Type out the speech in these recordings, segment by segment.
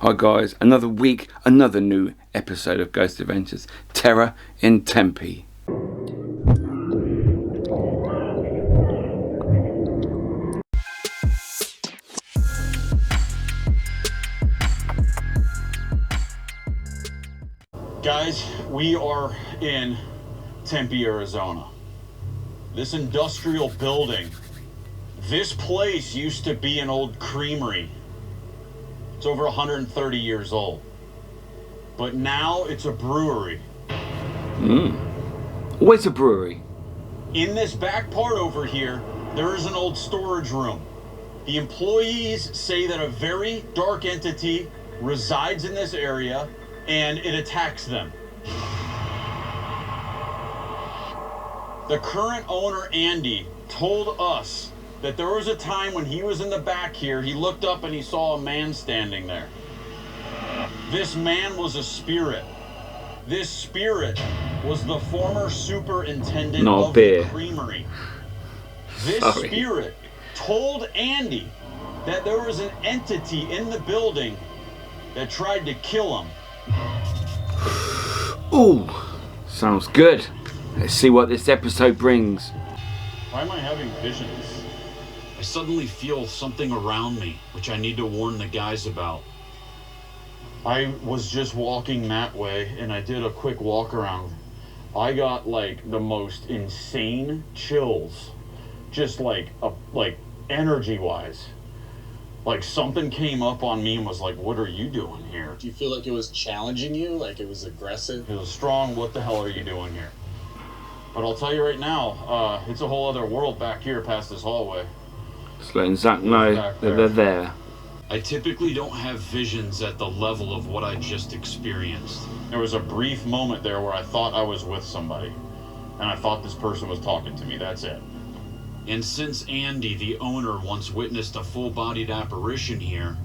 Hi guys, another week, another new episode of Ghost Adventures. Terror in Tempe. Guys, we are in Tempe, Arizona. This industrial building. This place used to be an old creamery. It's over 130 years old. But now it's a brewery. Where's a brewery? In this back part over here, there is an old storage room. The employees say that a very dark entity resides in this area and it attacks them. The current owner, Andy, told us that there was a time when he was in the back here, he looked up and he saw a man standing there. This man was a spirit. This spirit was the former superintendent of the creamery. This spirit told Andy that there was an entity in the building that tried to kill him. Ooh, sounds good. Let's see what this episode brings. Why am I having visions? I suddenly feel something around me, which I need to warn the guys about. I was just walking that way, and I did a quick walk around. I got like the most insane chills, just like energy-wise. Like something came up on me and was like, "What are you doing here?" Do you feel like it was challenging you? Like it was aggressive? It was strong. What the hell are you doing here? But I'll tell you right now, it's a whole other world back here past this hallway. Just letting Zach know that they're there. I typically don't have visions at the level of what I just experienced. There was a brief moment there where I thought I was with somebody, and I thought this person was talking to me, that's it. And since Andy, the owner, once witnessed a full-bodied apparition here,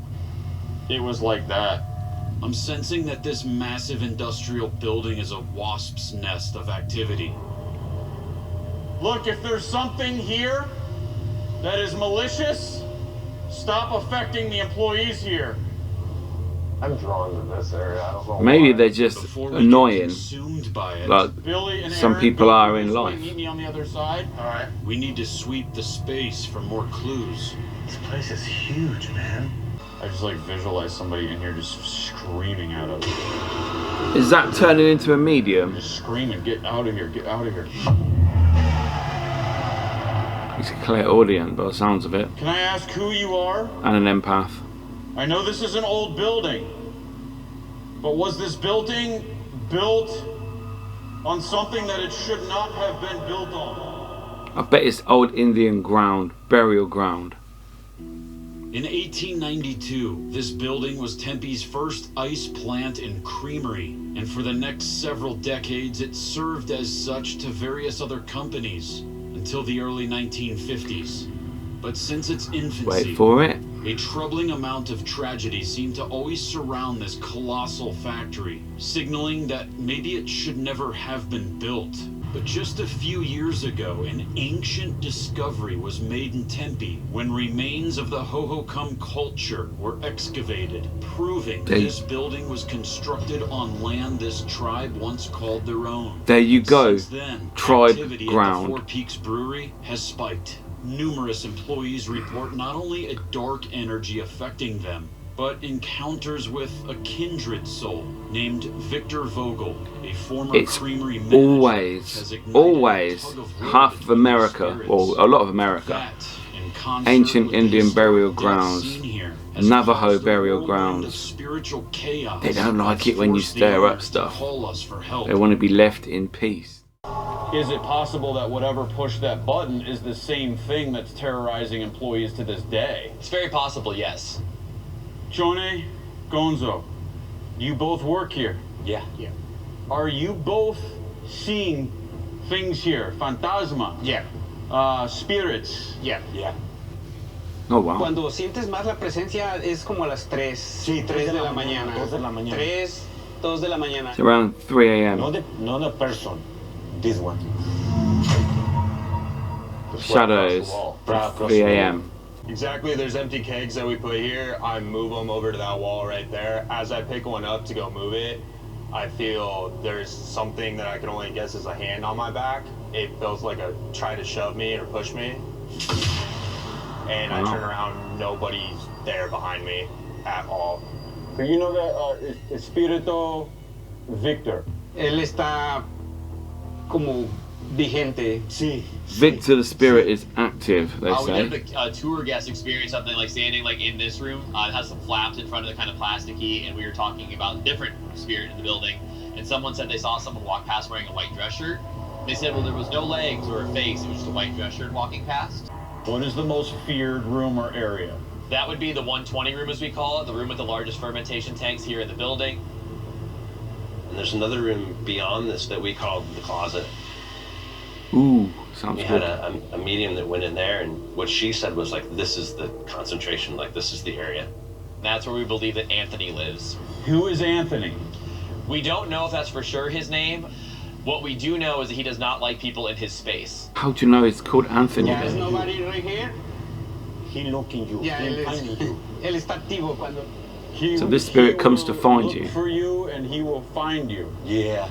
it was like that. I'm sensing that this massive industrial building is a wasp's nest of activity. Look, if there's something here that is malicious, stop affecting the employees here. I'm drawn to this area. I don't know Maybe why. they're just annoying, like Billy and some Aaron, people are in this way, life. Meet me on the other side. All right. We need to sweep the space for more clues. This place is huge, man. I just like visualize somebody in here just screaming at us. Is that turning into a medium? Just screaming, get out of here, get out of here. He's a clairaudient by the sounds of it. Can I ask who you are? And an empath. I know this is an old building, but was this building built on something that it should not have been built on? I bet it's old Indian ground, burial ground. In 1892, this building was Tempe's first ice plant and creamery, and for the next several decades it served as such to various other companies until the early 1950s. But since its infancy, Wait for it. a troubling amount of tragedy seemed to always surround this colossal factory, signaling that maybe it should never have been built. But just a few years ago, an ancient discovery was made in Tempe when remains of the Hohokam culture were excavated, proving this building was constructed on land this tribe once called their own. There you go. Since then, Tribe activity ground. at the Four Peaks Brewery has spiked. Numerous employees report not only a dark energy affecting them, but encounters with a kindred soul named Victor Vogel, a former creamery manager. Always half of America, or a lot of America, ancient Indian burial grounds, Navajo burial grounds. They don't like it when you stir up stuff. They want to be left in peace. Is it possible that whatever pushed that button is the same thing that's terrorizing employees to this day? It's very possible, yes. Chone, Gonzo, you both work here. Yeah. Are you both seeing things here? Fantasma? Yeah. Spirits? Yeah. Oh wow. Cuando sientes más la presencia es como a las 3. Sí, 3 de la mañana. 2 de la mañana. 3, 2 de la mañana. It's around 3 a.m. Not the person. This one. Shadows. 3 a.m. Exactly, there's empty kegs that we put here. I move them over to that wall right there. As I pick one up to go move it, I feel there's something that I can only guess is a hand on my back. It feels like a try to shove me or push me. And I turn around, nobody's there behind me at all. So you know that Espíritu Victor. Él está como vigente. Sí. Victor the spirit is active, they We say. had a tour guest experience something like standing like in this room. It has some flaps in front of the kind of plasticky, and we were talking about different spirit in the building. And someone said they saw someone walk past wearing a white dress shirt. They said, well, there was no legs or a face. It was just a white dress shirt walking past. What is the most feared room or area? That would be the 120 room, as we call it, the room with the largest fermentation tanks here in the building. And there's another room beyond this that we called the closet. Ooh, sounds We good. had a medium that went in there, and what she said was like, this is the concentration, like this is the area. And that's where we believe that Anthony lives. Who is Anthony? We don't know if that's for sure his name. What we do know is that he does not like people in his space. How do you know it's called Anthony? There's nobody right here. He looking you. Ya, He él, finding you. él está activo cuando... So this spirit comes to find look you. for you, and he will find you. Yeah.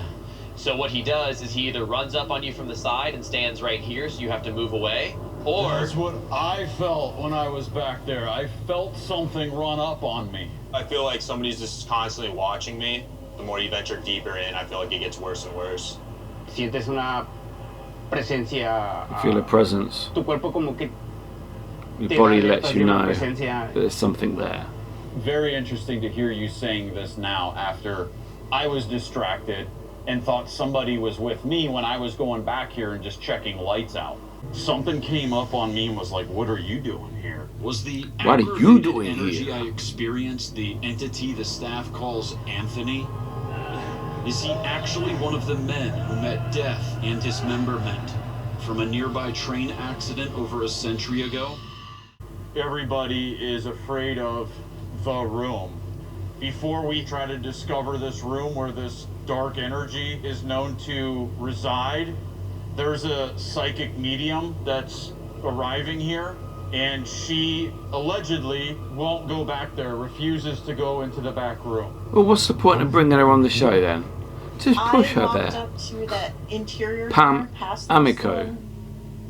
So what he does is he either runs up on you from the side and stands right here, so you have to move away, or... That's what I felt when I was back there. I felt something run up on me. I feel like somebody's just constantly watching me. The more you venture deeper in, I feel like it gets worse and worse. Sientes una presencia... You feel a presence. Tu cuerpo como que... Your te body da lets you una know that presencia. there's something there. Very interesting to hear you saying this now after I was distracted and thought somebody was with me when I was going back here and just checking lights out. Something came up on me and was like, what are you doing here? Was the What are you aggravated doing energy here? I experienced the entity the staff calls Anthony? Is he actually one of the men who met death and dismemberment from a nearby train accident over a century ago? Everybody is afraid of the room. Before we try to discover this room where this dark energy is known to reside, there's a psychic medium that's arriving here, and she allegedly won't go back there, refuses to go into the back room. Well, what's the point of bringing her on the show then? Just push her I walked there. up to that interior Pam, door, past this Amico. one.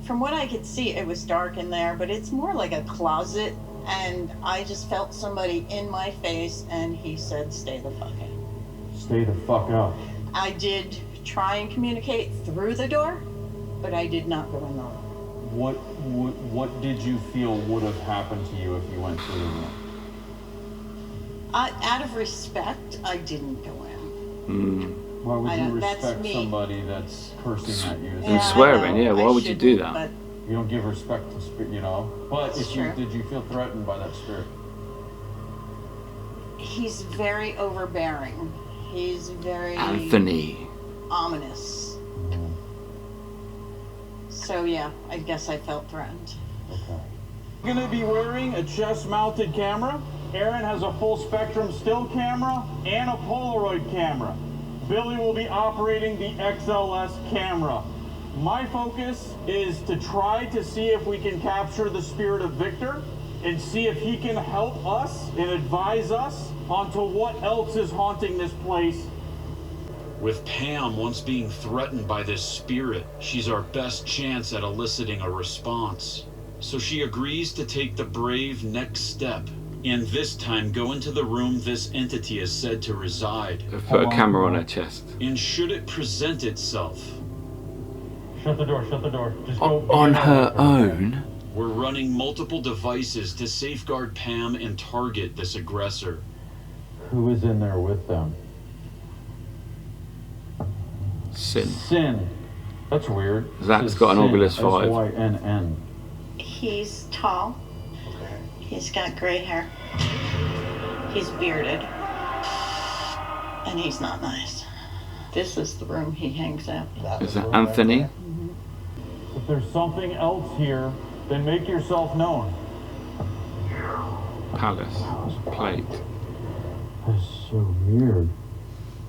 From what I could see, it was dark in there, but it's more like a closet, and I just felt somebody in my face, and he said, stay the fuck out. Stay the fuck out. I did try and communicate through the door, but I did not go in the room. What did you feel would have happened to you if you went through the room? Out of respect, I didn't go in. Why would I you don't- that's respect me. somebody that's cursing at you? And Yeah, I swearing, know, yeah, why I would you do shouldn't, that? You don't give respect to spirit, you know. But That's if you true. did, you feel threatened by that spirit? But he's very overbearing. He's very Anthony. ominous. So yeah, I guess I felt threatened. Okay. Gonna be wearing a chest-mounted camera. Aaron has a full spectrum still camera and a Polaroid camera. Billy will be operating the XLS camera. My focus is to try to see if we can capture the spirit of Victor and see if he can help us and advise us onto what else is haunting this place. With Pam once being threatened by this spirit, she's our best chance at eliciting a response. So she agrees to take the brave next step, and this time go into the room this entity is said to reside. They've put a camera on her chest. And should it present itself, Shut the door, shut the door. Just go. On her own? we're running multiple devices to safeguard Pam and target this aggressor. Who is in there with them? Sin. Sin. That's weird. Zach's It says got an Sin, Oculus 5. S-Y-N-N. He's tall. He's got gray hair. He's bearded. And he's not nice. This is the room he hangs out. Is that Anthony? If there's something else here, then make yourself known. Palace. Plate. That's so weird.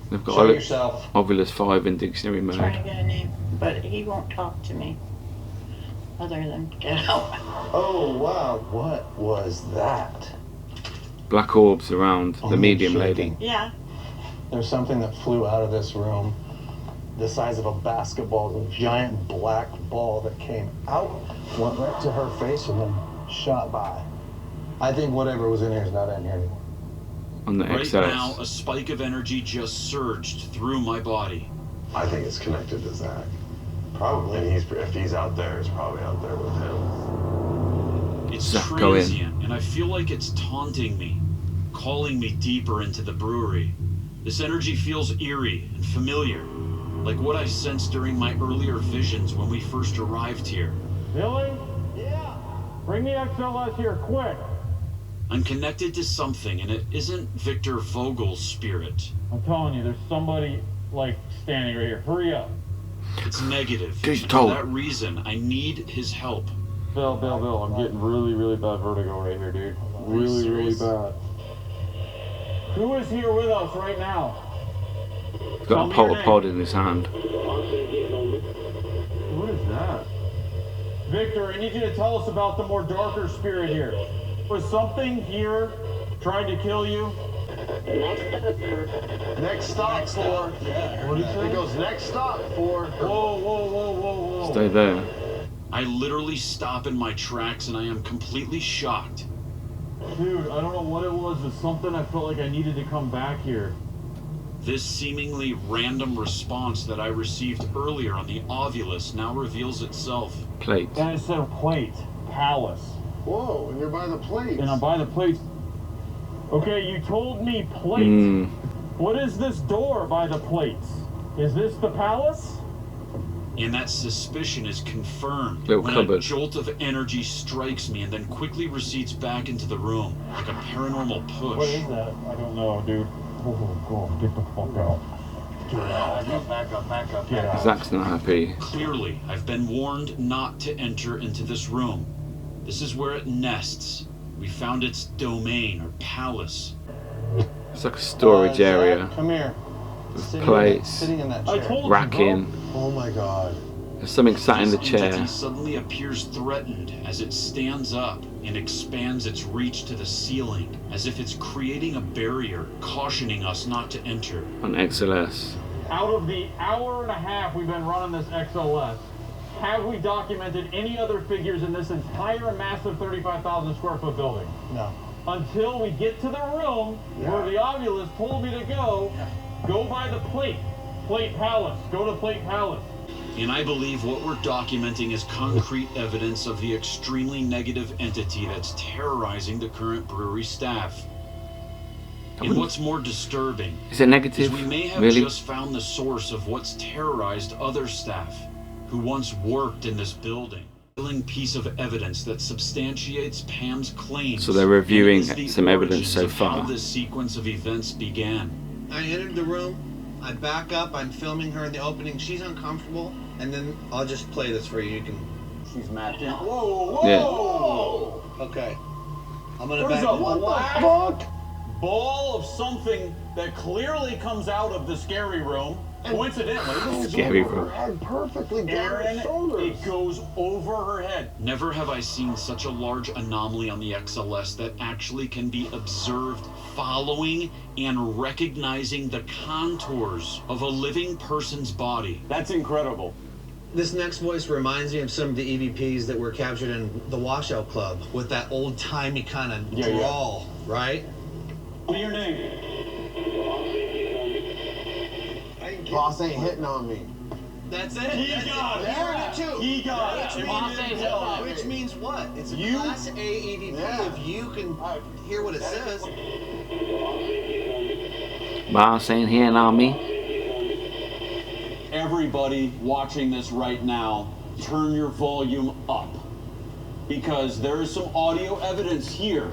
They've got Show yourself. Oculus 5 in dictionary Trying to mode. get a name, but he won't talk to me. other than get out. Oh, wow. What was that? Black orbs around the I'm medium shaking. lady. Yeah. There's something that flew out of this room the size of a basketball, a giant black ball that came out, went right to her face, and then shot by. I think whatever was in here is not in here anymore. On the Right XLS. now, a spike of energy just surged through my body. I think it's connected to Zach. Probably. And if he's out there, it's probably out there with him. It's Zach, go in. transient, and I feel like it's taunting me, calling me deeper into the brewery. This energy feels eerie and familiar, like what I sensed during my earlier visions when we first arrived here. Billy? Yeah? Bring the XLS here, quick! I'm connected to something, and it isn't Victor Vogel's spirit. I'm telling you, there's somebody, like, standing right here. Hurry up. It's negative. Just And told. for that reason, I need his help. Bill, I'm getting really bad vertigo right here, dude. Really bad. Who is here with us right now? He's got a polar pod in his hand. What is that? Victor, I need you to tell us about the more darker spirit here. Was something here trying to kill you? Next stop for. What do you say? It goes next stop for. Whoa. Stay there. I literally stop in my tracks, and I am completely shocked. Dude, I don't know what it was, but something I felt like I needed to come back here. This seemingly random response that I received earlier on the Ovulus now reveals itself. Plate. And it said plate, palace. Whoa, and you're by the plates. And I'm by the plates. Okay, you told me plate. What is this door by the plates? Is this the palace? And that suspicion is confirmed Little when cupboard. a jolt of energy strikes me and then quickly recedes back into the room, like a paranormal push. What is that? I don't know, dude. Oh, God, get the fuck out. Get out. Back up. Get out. Zach's not happy. Clearly, I've been warned not to enter into this room. This is where it nests. We found its domain or palace. It's like a storage area. Zach, come here. Plates. Sitting in that I chair. told you, Racking. Oh my god. There's something sat in the This chair. entity suddenly appears threatened as it stands up and expands its reach to the ceiling, as if it's creating a barrier, cautioning us not to enter. On XLS. Out of the hour and a half we've been running this XLS, have we documented any other figures in this entire massive 35,000 square foot building? No. Until we get to the room where the Ovulus told me to go by the plate palace, go to plate palace. And I believe what we're documenting is concrete evidence of the extremely negative entity that's terrorizing the current brewery staff. And what's more disturbing Is it negative? is we may have Really? just found the source of what's terrorized other staff who once worked in this building. Chilling piece of evidence that substantiates Pam's claims. So they're reviewing and is the some evidence origins so of how far. this sequence of events began. I entered the room, I back up, I'm filming her in the opening, she's uncomfortable, and then I'll just play this for you. You can. She's mapped in. Yeah. Okay. I'm gonna There's back. a black ball of something that clearly comes out of the scary room. Coincidentally, Scary Her room. head perfectly down her Aaron, shoulders. it goes over her head. Never have I seen such a large anomaly on the XLS that actually can be observed following and recognizing the contours of a living person's body. That's incredible. This next voice reminds me of some of the EVPs that were captured in the Washout Club with that old-timey kind of drawl, right? What are your name? Boss ain't hitting on me. That's it. He That's got it. it. He heard it too. He got it. Which means what? It's a You- Class A EVP. Yeah. If you can hear what it says. Boss ain't here on me. Everybody watching this right now, turn your volume up. Because there is some audio evidence here.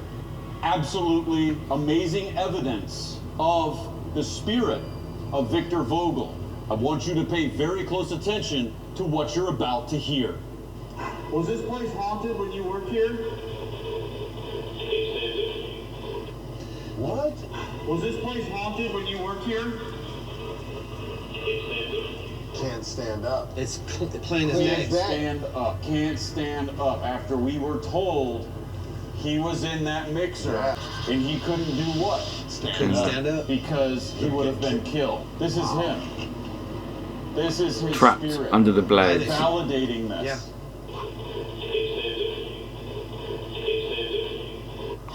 Absolutely amazing evidence of the spirit of Victor Vogel. I want you to pay very close attention to what you're about to hear. Was this place haunted when you worked here? What? Was this place haunted when you worked here? can't stand up. It's plain as Can't day. stand up. Can't stand up. After we were told he was in that mixer and he couldn't do what? Couldn't stand up. Because he would have been killed. This is him. This is his Trapped spirit. under the blades. Validating this. Yeah.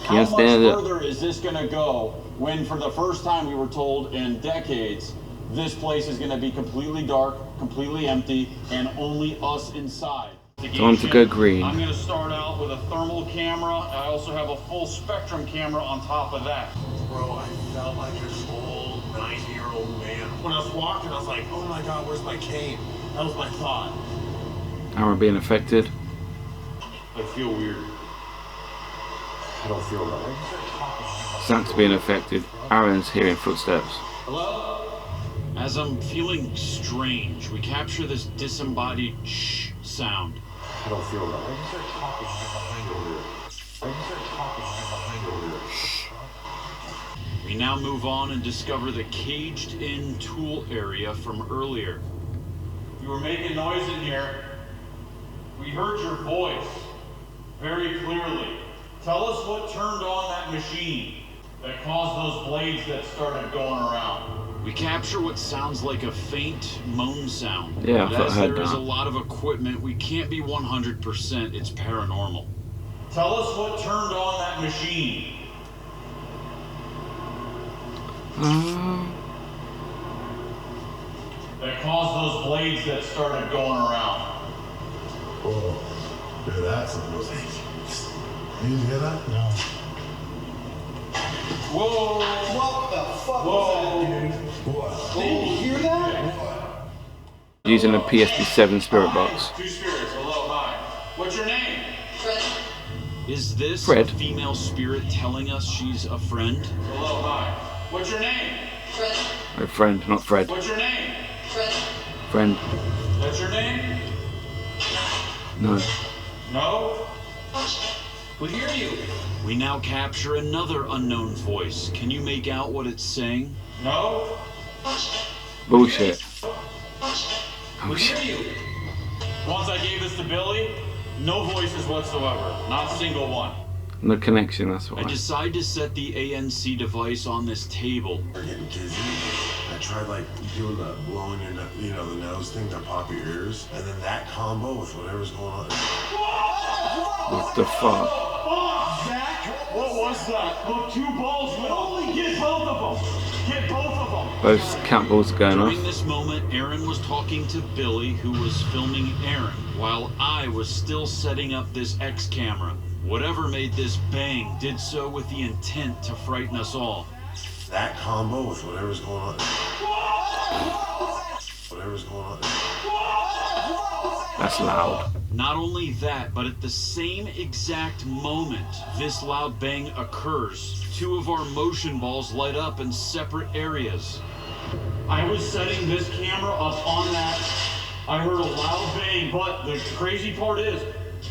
How much further is this going to go when for the first time we were told in decades this place is going to be completely dark, completely empty, and only us inside? Time to go green. I'm going to start out with a thermal camera. I also have a full spectrum camera on top of that. Bro, I felt like this old 90-year-old man. When I was walking, I was like, oh my god, where's my cane? That was my thought. Aaron being affected. I feel weird. I don't feel right. Zach's being affected. Aaron's hearing footsteps. Hello? As I'm feeling strange, we capture this disembodied shh sound. I don't feel right. We now move on and discover the caged-in tool area from earlier. You were making noise in here. We heard your voice very clearly. Tell us what turned on that machine that caused those blades that started going around. We capture what sounds like a faint moan sound. Yeah, I but thought as I heard there is a that. lot of equipment, we can't be 100% it's paranormal. Tell us what turned on that machine. That caused those blades that started going around. Whoa. Hear that? Something was like, you hear that? No. Whoa! What the fuck was that, dude? What? Did you hear that? Using a PSP-7 spirit box. Two spirits, hello, hi. What's your name? Fred. Is this Fred. a female spirit telling us she's a friend? Hello, hi. What's your name? Fred. Oh, friend, not Fred. What's your name? Fred. Friend. That's your name? No. No? We hear you. We now capture another unknown voice. Can you make out what it's saying? No? Bullshit. We hear you. Once I gave this to Billy, no voices whatsoever. Not a single one. No connection, that's why. I decide to set the ANC device on this table. We're getting dizzy. I tried like doing the blowing your, the nose thing to pop your ears, and then that combo with whatever's going on. What the fuck? Zach, what was that? Look, two balls went off. Get both of them. Get both of them. Both cat balls are going During off. this moment, Aaron was talking to Billy, who was filming Aaron, while I was still setting up this X camera. Whatever made this bang did so with the intent to frighten us all. That combo with whatever's going on. Whatever's going on. That's loud. Not only that, but at the same exact moment this loud bang occurs, two of our motion balls light up in separate areas. I was setting this camera up on that. I heard a loud bang, but the crazy part is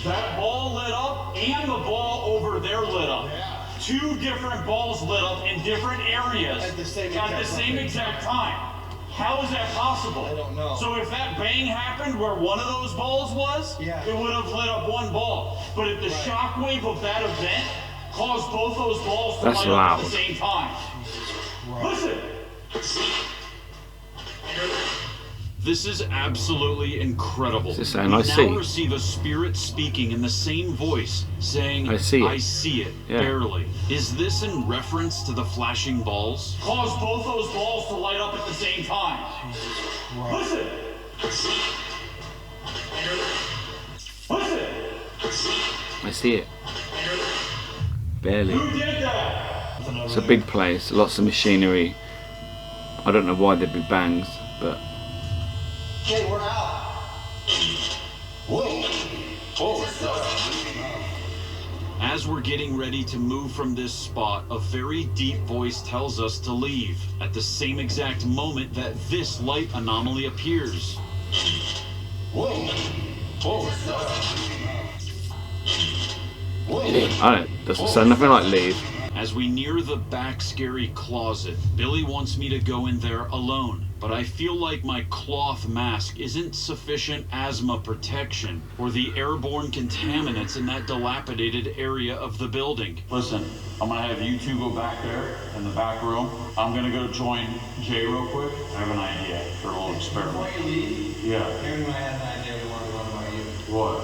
that ball lit up and the ball over there lit up. Yeah. Two different balls lit up in different areas At the same exact time. How is that possible? I don't know. So if that bang happened where one of those balls was, it would have lit up one ball. But if the shockwave of that event caused both those balls to That's light up at loud. the same time. Listen. This is absolutely incredible. It's saying, we "I now see." receive a spirit speaking in the same voice, saying, I see it. I see it, Yeah. barely. Is this in reference to the flashing balls? Cause both those balls to light up at the same time. Listen. Listen. I see it. Barely. Who did that? It's a big place, lots of machinery. I don't know why there'd be bangs, but Okay, we're out. Whoa. As we're getting ready to move from this spot, a very deep voice tells us to leave at the same exact moment that this light anomaly appears. Whoa. I don't. Doesn't sound nothing like leave. As we near the back scary closet, Billy wants me to go in there alone, but I feel like my cloth mask isn't sufficient asthma protection or the airborne contaminants in that dilapidated area of the building. Listen, I'm gonna have you two go back there in the back room. I'm gonna go join Jay real quick. I have an idea for a little experiment. Before you leave, Yeah. Aaron and I had an idea we wanted to run by you. What?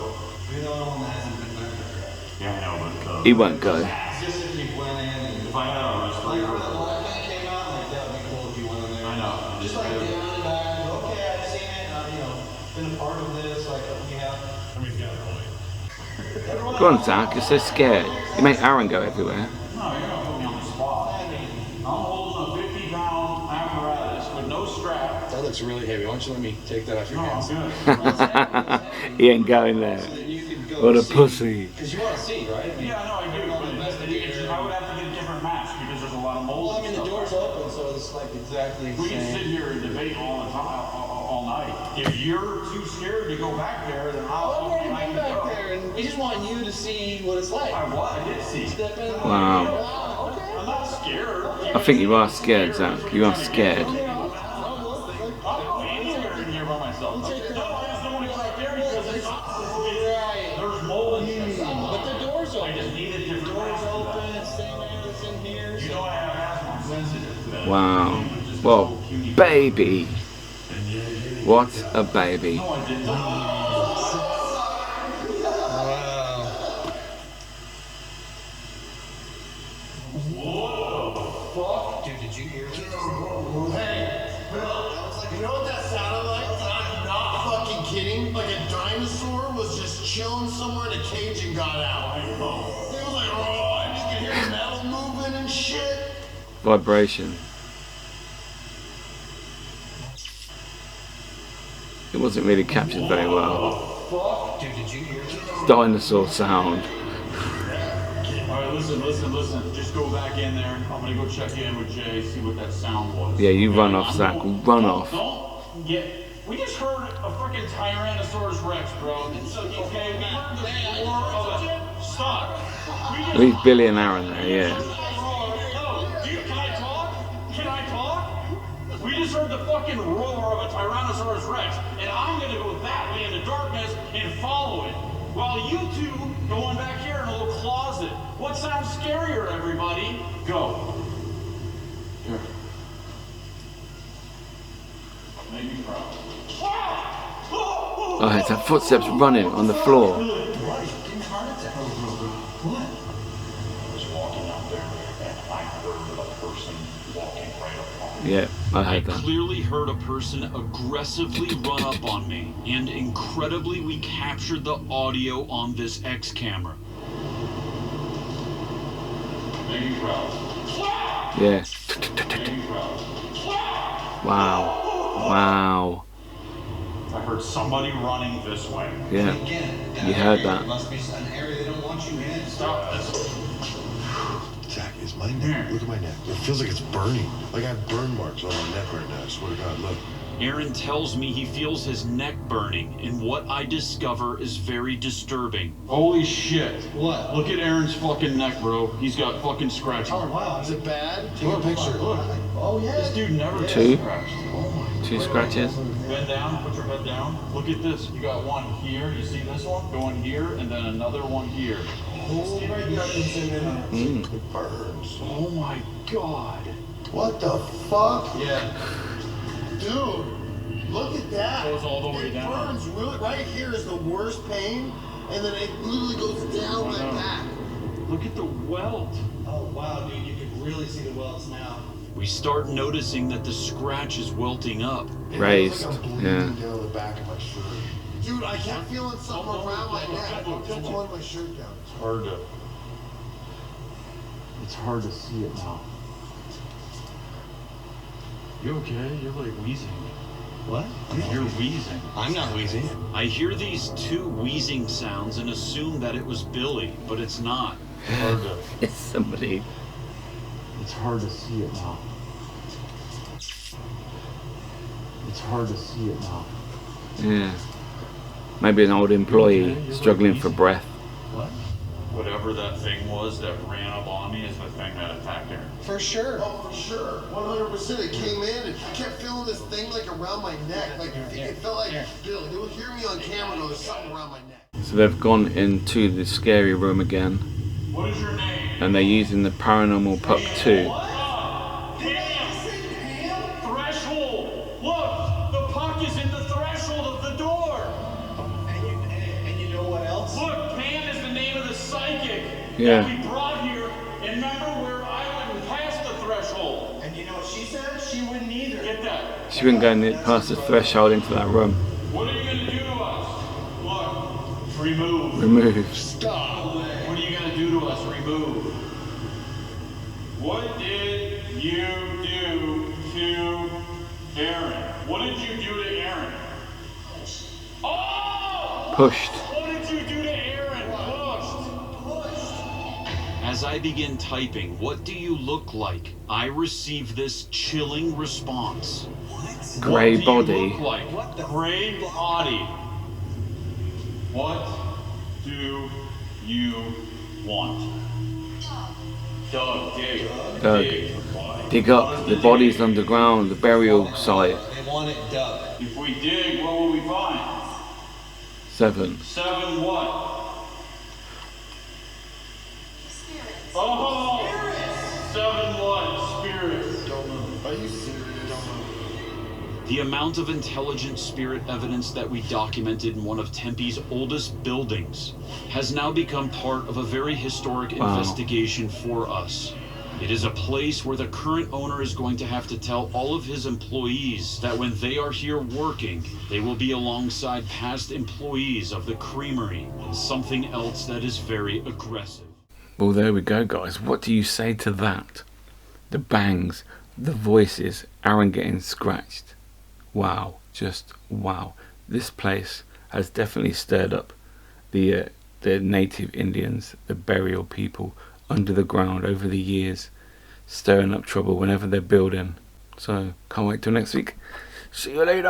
You're the only one that hasn't been back there yet. Yeah, I know, but He won't go. It's just if you went in and if I had a like when the light kind of came out, like that would be cool if you went in there. I know. Just like down and back. Okay, I've seen it. You know, been a part of this. Like we have. I mean, got a point. Go on, Zach. You're so scared. You make Aaron go everywhere. No, you're gonna put me on the spot. I'm holding a 50-pound apparatus with no strap. That looks really heavy. Why don't you let me take that off your hands? Good. He ain't going there. What a pussy. Because you want to see, right? I mean, Yeah, no, I do. But I would have to get a different mask because there's a lot of mold. well, I mean, the door's open, so it's like exactly the We can sit same. here and debate all the time, all night. If you're too scared to go back there, then I've already I been can back go. there, and we just want you to see what it's like. I did see. Step in. Wow. Okay. I'm not scared. I think you are scared, Zach. You are scared. I'm anywhere in here by myself. No, I just don't want to go back there because there's mold and stuff. But the door's open. I just need a different Door's mask for open. that. It's same air that's in here. You know I have asthma. I'm sensitive to that. Wow. Well, baby. What a baby. No, I didn't. Dude, did you hear that? Hey, you know what that sounded like? I'm not fucking kidding. Like a dinosaur was just chilling somewhere in a cage and got out. It was like, oh, and you could hear metal moving and shit. Vibration. It wasn't really captured very well. Dude, did you hear that? Dinosaur sound. All right, listen. Just go back in there. I'm gonna go check in with Jay, see what that sound was. Yeah, you run off, Zach. Run off. Don't get. We just heard a freaking Tyrannosaurus Rex, bro. Okay, we heard the roar of a. Stop. At least Billy and Aaron there, yeah. Can I talk? Can I talk? We just heard the fucking roar of a Tyrannosaurus Rex, and I'm gonna go that way in the darkness and follow it. While you two going back here in a little closet. What sounds scarier, everybody? Go. Here. Make me proud. Oh, it's that footsteps running on the floor. Was walking out there, and I heard a person walking right up on me. Yeah, I I heard that. clearly heard a person aggressively run up on me, and incredibly we captured the audio on this X camera. Make me proud. Yeah. Make me proud. Wow. Wow. I heard somebody running this way. Yeah. You heard that. Must be an area they don't want you in. Stop this. Zach, is my neck? Look at my neck. It feels like it's burning. Like I have burn marks on my neck right now. I swear to God, look. Aaron tells me he feels his neck burning, and what I discover is very disturbing. Holy shit. What? Look at Aaron's fucking neck, bro. He's got fucking scratches. Oh, wow. Is it bad? Take a picture. Look. Oh, yeah. This dude never Two? gets scratched. Oh my 2 scratches. Bend down, put your head down. Look at this. You got one here. You see this one? Going here, and then another one here. Oh, my God. It's in there. It burns. Oh my god. What the fuck? Yeah. Dude, look at that. Goes all the way it down. burns really. Right here is the worst pain, and then it literally goes down my back. Look at the welt. Oh, wow, dude. You can really see the welts now. We start noticing that the scratch is welting up. It Raised, feels like I'm bleeding yeah. down the back of my shirt. Dude, I kept feeling something around my neck. I'm pulling my shirt down. It's hard to see it now. You okay? You're like wheezing. What? You're wheezing. I'm not wheezing. I hear these 2 wheezing sounds and assume that it was Billy, but it's not. It's somebody. It's hard to see it now. It's hard to see it now. Yeah. Maybe an old employee struggling for breath. What? whatever that thing was that ran up on me is the thing that attacked Aaron. For sure. Oh, for sure. 100%. It came in and I kept feeling this thing like around my neck. Like it felt like, Bill, you'll hear me on camera go, there's something around my neck. So they've gone into the scary room again. What is your name? And they're using the paranormal puck too. Threshold! Look! The puck is in the threshold of the door! And you know what else? Look, Pam is the name of the psychic Yeah. that we brought here. And remember where I wouldn't pass the threshold. And you know what she said? She wouldn't either. Get that. She wouldn't go past the threshold into that room. What are you going to do to us? Look, remove. Remove. Stop. What are you going to do to us? Remove. What did you do to Aaron? What did you do to Aaron? Oh! Pushed. What did you do to Aaron? Pushed. As I begin typing, what do you look like? I receive this chilling response. What? Grey What do you body. look like? What the Grey body. What do you want? Doug, dig. Doug. Dig. Dig up. The body's underground. The burial site. They want it dug. If we dig, what will we find? 7. 7 what? Oh! 7 what? Spirits. Don't move. Are you serious? The amount of intelligent spirit evidence that we documented in one of Tempe's oldest buildings has now become part of a very historic investigation for us. It is a place where the current owner is going to have to tell all of his employees that when they are here working, they will be alongside past employees of the creamery and something else that is very aggressive. Well, there we go, guys. What do you say to that? The bangs, the voices, Aaron getting scratched. Wow, just wow. This place has definitely stirred up the native Indians, the burial people under the ground over the years, stirring up trouble whenever they're building. So, can't wait till next week. See you later!